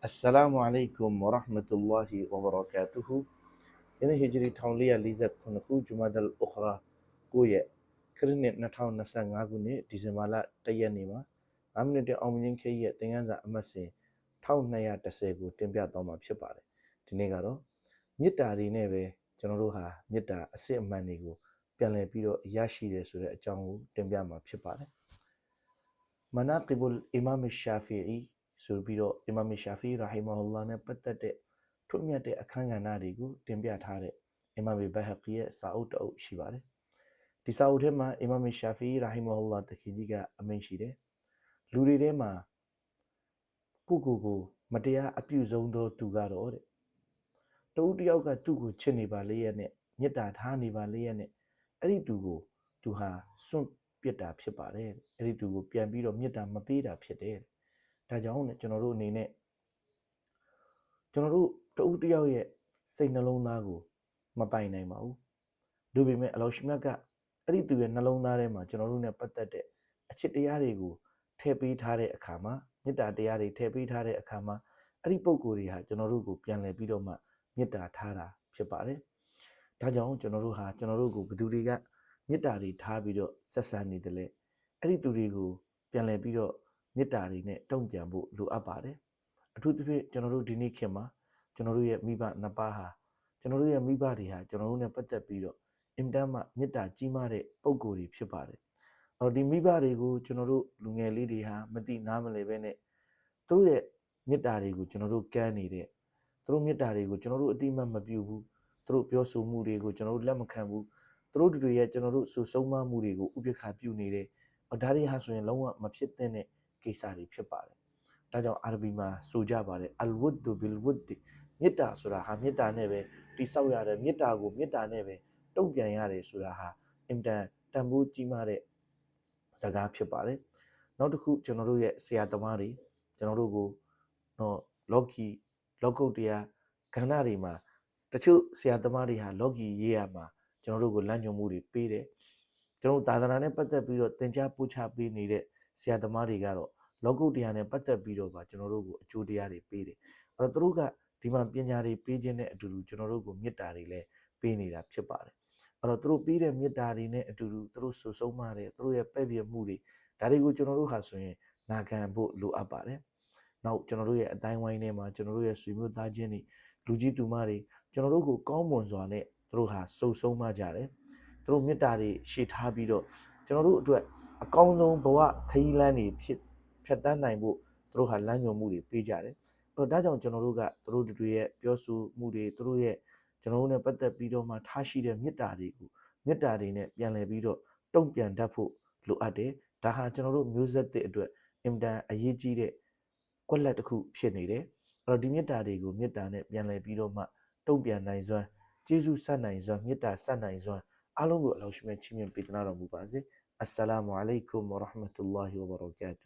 السلام عليكم ورحمة الله وبركاته. إن هجري تولي ليزا كنخو جماد الأخرى قوية كرنت نتاو نسان غاغوني ديزمالا تيانيما أمني دي أمنين كيه تنغانزا أمسي تاو نيا تسيغو تنبيا دوما بشباري تنغارو ميتا رينيوي جنروها ميتا أسي أمانيغو بيانلي بيرو ياشي دي سوري أجانغو تنبيا ما بشباري مناقب الإمام الشافعيဆိုပြီးတော့အီမာမ်ရှာဖီရာဟီမာဟူလာနဲ့ပတ်သက်တဲ့ထွတ်မြတ်တဲ့အခမ်းကဏ္ဍတွေကိုတင်ပြထားတဲ့အီမာမ်ဘဟကီရဲ့စာအုပ်တအုပ်ရှိပါတယ်။ဒီစာအုပ်ထဲမှာအီမာမ်ရှာဖီရာဟီမာဟူလာတခင်ကြီးကအမိန့်ရှိတယ်။လူတွေထဲမှာကိုမတရားအပြုဆုံးသောသူကတော့တဲ့။တဦးတယောက်ကသူ့ကိုချစ်နေပါလေရဲ့နဲ့မေတ္တာထားနေပါလေရဲ့နဲ့အဲ့ဒီသူဟာစွန့်ပစ်တာဖြစ်ပါတယ်။အဲ့ဒီသူကိုပြန်ပြီးတော့မေတ္တာမပေးတာဖြစ်တယ်။ဒါကြောင့်ကျွန်တော်တို့အနေနဲ့ကျွန်တော်တို့တဦးတယောက်ရဲ့စိတ်နှလုံးသားကိုမပိုင်နိုင်ပါဘူး။ဒါပေမဲ့အလောရှိမြတ်ကအဲ့ဒီသူရဲ့နှလုံးသားထဲမှာကျွန်တော်တို့နဲ့ပတ်သက်တဲ့အချစ်တရားတွေကိုထည့်ပေးထားတဲ့အခါမှာမေတ္တာတရားတွေထည့်ပေးထားတဲ့အခါမှာအဲ့ဒီပုံကိုယ်တွေဟာကျွန်တော်တို့ကိုပြန်လည်ပြီးတော့မှမေတ္တာထားတာဖြစ်ပါတယ်။ဒါကြောင့်ကျွန်တော်တို့ဟာကျွန်တော်တို့ကိုဘယ်သူတွေကမေတ္တာတွေထားပြီးတော့ဆက်ဆံနေတယ်လေ။အဲ့ဒီသူတွေကိုပြန်လည်ပြီးတော့မေတ္တာတွေနဲ့တုံ့ပြန်ဖို့လိုအပ်ပါတယ်။အထူးသဖြင့်ကျွန်တော်တို့ဒီနေ့ခေတ်မှာကျွန်တော်တို့ရဲ့မိဘနှစ်ပါးဟာကျွန်တော်တို့ရဲ့မိဘတွေဟာကျွန်တော်တို့နဲ့ပတ်သက်ပြီးတော့အင်တန်မှမေတ္တာကြီးမားတဲ့ပုံကိုယ်တွေဖြစ်ပါတယ်။အော်ဒီမိဘတွေကိုကျွန်တော်တို့လူငယ်လေးတွေဟာမသိနားမလည်ပဲနဲ့သူတို့ရဲ့မေတ္တာတွေကိုကျွန်တော်တို့ကမ်းနေတဲ့သူတို့မေတ္တာတွေကိုကျွန်တော်တို့အတိအမှတ်မပြုဘူး။သူတို့ပြောဆိုမှုတွေကိုကျွန်တော်တို့လက်မခံဘူး။သူတို့တွေရဲ့ကျွန်တော်တို့ဆိုဆုံးမမှုတွေကိုဥပက္ခပြုနေတယ်။ဒါတွေဟာဆိုရင်လုံးဝမဖြစ်သင့်တဲ့ကိစ္စတွေဖြစ်ပါတယ်။ဒါကြောင့်အာရဘီမှာဆိုကြပါတယ်အလ်ဝတ်ဒူဘီလ်ဝတ်ဒီမေတ္တာဆိုတာဟာမေတ္တာနဲ့ပဲတိဆောက်ရတယ်မေတ္တာကိုမေတ္တာနဲ့ပဲတုံ့ပြန်ရတယ်ဆိုတာဟာအင်တန်တန်ဖိုးကြီးမားတဲ့စကားဖြစ်ပါတယ်။နောက်တစ်ခုကျွန်တော်တို့ရဲ့ဆရာသမားတွေကျွန်တော်တို့ကိုလောကုတ်တရားကဏ္ဍတွေမှာတချို့ဆရာသမားတွေဟာလောကီရေးရမှာကျွန်တော်တို့ကိုလမ်းညွှန်မှုတွေပေးတယ်။ကျွန်တော်သာသနာနဲ့ပတ်သက်ပြီးတော့သင်ကြားပို့ချပေးနေတဲ့ဆရာသမားတွေကတော့လောကုတ်တရားနဲ့ပတ်သက်ပြီးတော့ပါကျွန်တော်တို့ကိုအကျိုးတရားတွေပေးတယ်။အဲ့တော့သူတို့ကဒီမှာပညာတွေပေးခြင်းနဲ့အတူတူကျွန်တော်တို့ကိုမေတ္တာတွေလည်းပေးနေတာဖြစ်ပါတယ်။အဲ့တော့သူတို့ပေးတဲ့မေတ္တာတွေနဲ့အတူတူသူတို့ဆုဆုံးမတဲ့သူတို့ရဲ့ပဲ့ပြမှုတွေဒါတွေကိုကျွန်တော်တို့ဟာဆိုရင်နာခံဖို့လိုအပ်ပါတယ်။နောက်ကျွန်တော်တို့ရဲ့အတိုင်းဝိုင်းထဲမှာကျွန်တော်တို့ရဲ့ဆွေမျိုးသားချင်းတွေလူကြီးတူမတွေကျွန်တော်တို့ကိုကောင်းမွန်စွာနဲ့သူတို့ဟာဆုဆုံးမကြတယ်။သူတို့မေတ္တာတွေရှေ့ထားပြီးတော့ကျွန်တော်တို့အတွက်အကောင်းဆုံးဘဝခရီးလမ်းတွေဖြတ်တန်းနိုင်ဖို့သူတို့ဟာလမ်းညွှန်မှုတွေပေးကြတယ်။အဲ့တော့ဒါကြောင့်ကျွန်တော်တို့ကသူတို့တွေရဲ့ပြောဆိုမှုတွေသူတို့ရဲ့ကျွန်တော်တို့နဲ့ပတ်သက်ပြီးတော့မှထားရှိတဲ့မေတ္တာတွေကိုမေတ္တာတွေနဲ့ပြန်လည်ပြီးတော့တုံ့ပြန်တတ်ဖို့လိုအပ်တယ်။ဒါဟာကျွန်တော်တို့မျိုးဆက်သစ်အတွက်အင်တန်အရေးကြီးတဲ့ကွက်လက်တစ်ခုဖြစ်နေတယ်။အဲ့တော့ဒီမေတ္တာတွေကိုမေတ္တာနဲ့ပြန်လည်ပြီးတော့မှတုံ့ပြန်နိုင်စွမ်းကျေးဇူးဆက်နိုင်စွမ်းမေတ္တာဆက်နိုင်စွမ်းအားလုံးကိုအလောရှိမြတ်ချီးမြှင့်ပေးသနာတော်မူပါစေ။ السلام عليكم ورحمة الله وبركاته